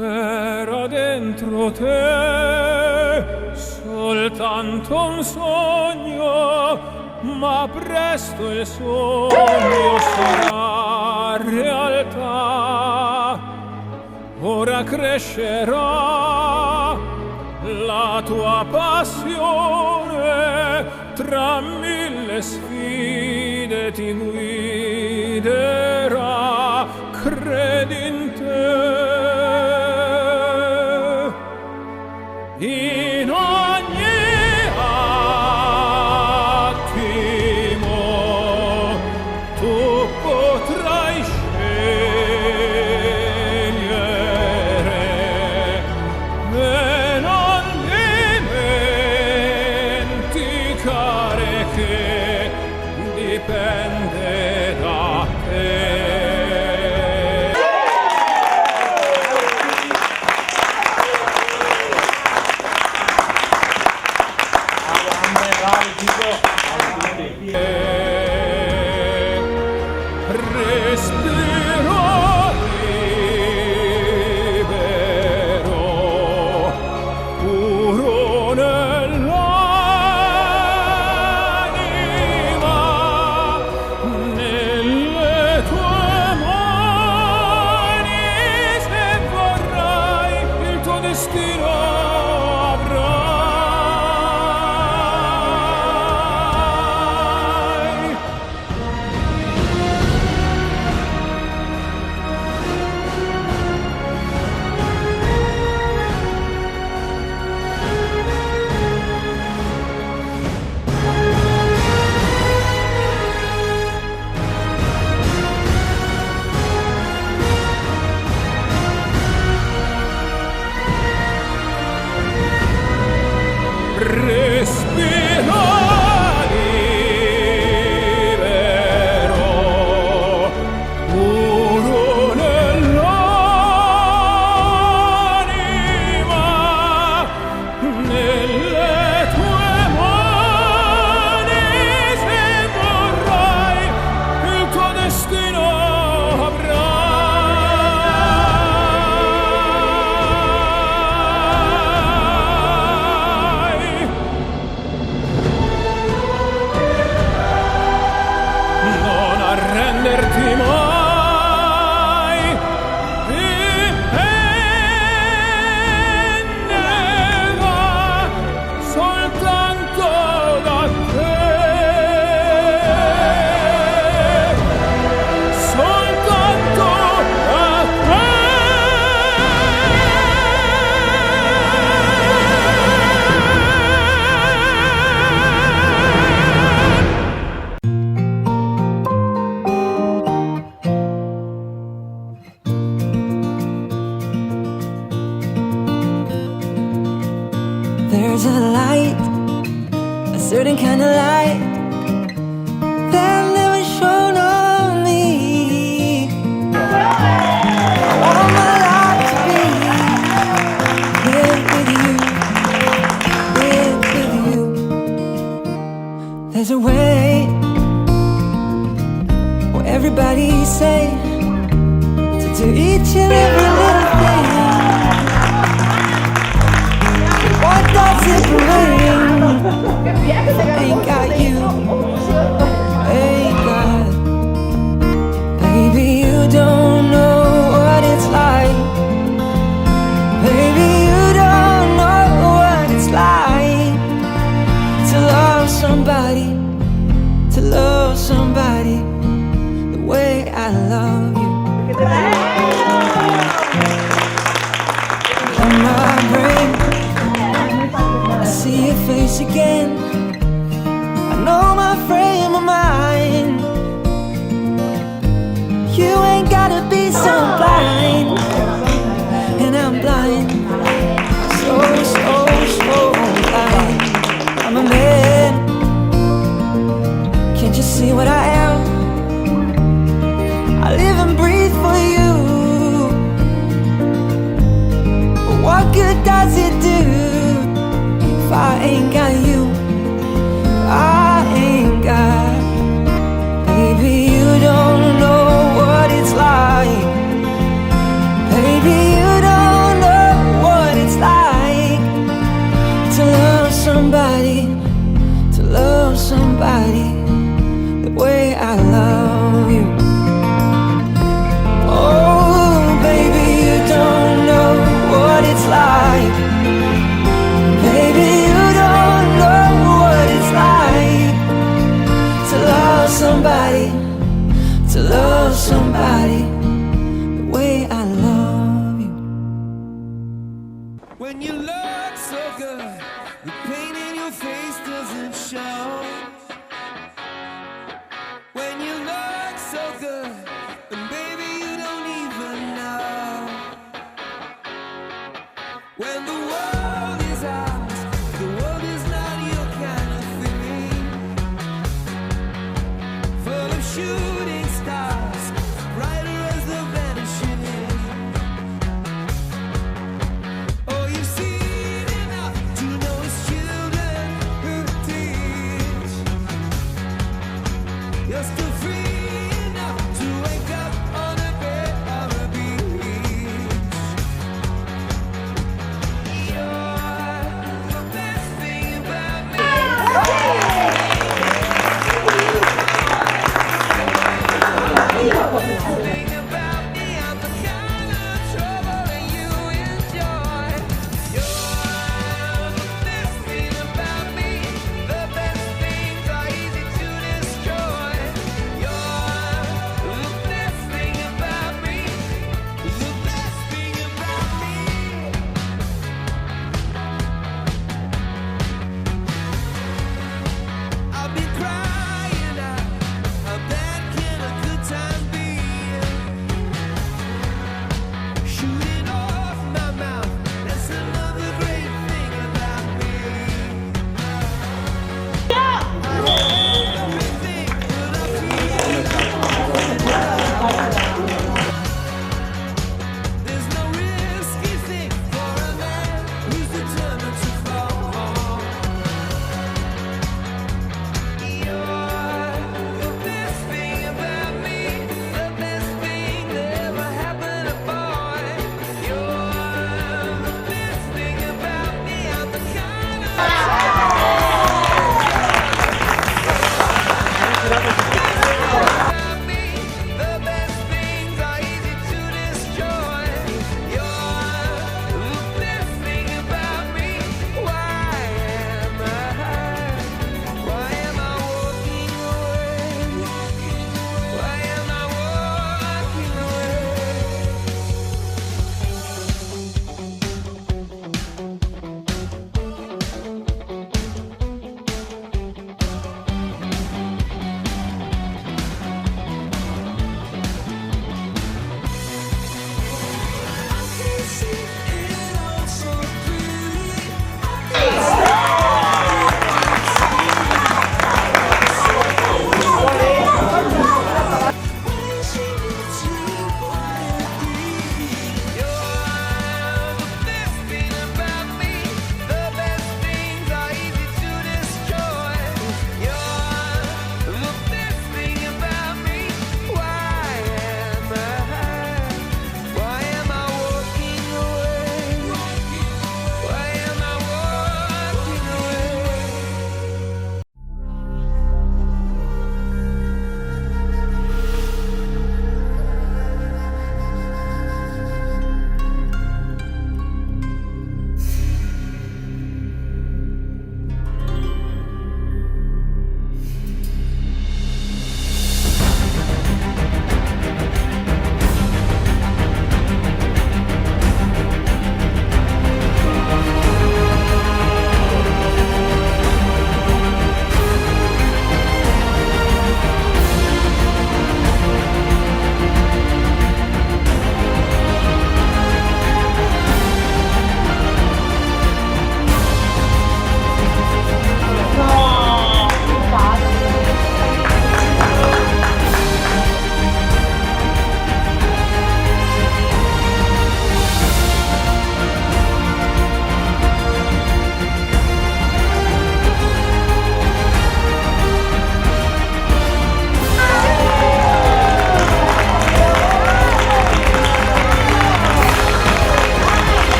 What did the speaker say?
Era dentro te soltanto un sogno, ma presto il sogno sarà realtà. Ora crescerà la tua passione, tra mille sfide ti guiderà. Credi in te. In ogni attimo tu potrai scegliere e non dimenticare che dipende da te. Respiro libero, puro nell'anima, nelle tue mani, se vorrai il tuo destino avrai. Respiro libero, puro nell'anima, nelle tue mani, se vorrai il tuo destino avrai. Non arrenderti mai, dipenderà soltanto da te, soltanto da te. There's a light, a certain kind of light that never shone on me. I want my life to be here with you, here with you. There's a way where everybody's safe to do each and every little thing. What does it bring? Ain't got you, ain't got. Baby, you don't know what it's like. Baby, you don't know what it's like to love somebody, to love somebody the way I love you. On my brain, I see your face again. I know my frame of mind. You ain't gotta be so blind, and I'm blind, so blind. I'm a man, can't you see what I am? I live and breathe for you. But what good does it do if I ain't got you? I ain't got. Baby, you don't know what it's like love somebody the way I love you. When you look so good, the pain in your face doesn't show. When you look so good, and baby you don't even know. When the world is ours, the world is not your kind of thing. Full of shooting stars, brighter as the vanishing. Oh, you've seen enough to know it's children who teach. You're still free enough to wake up on a bed or a beach. You're the best thing about me. Best thing about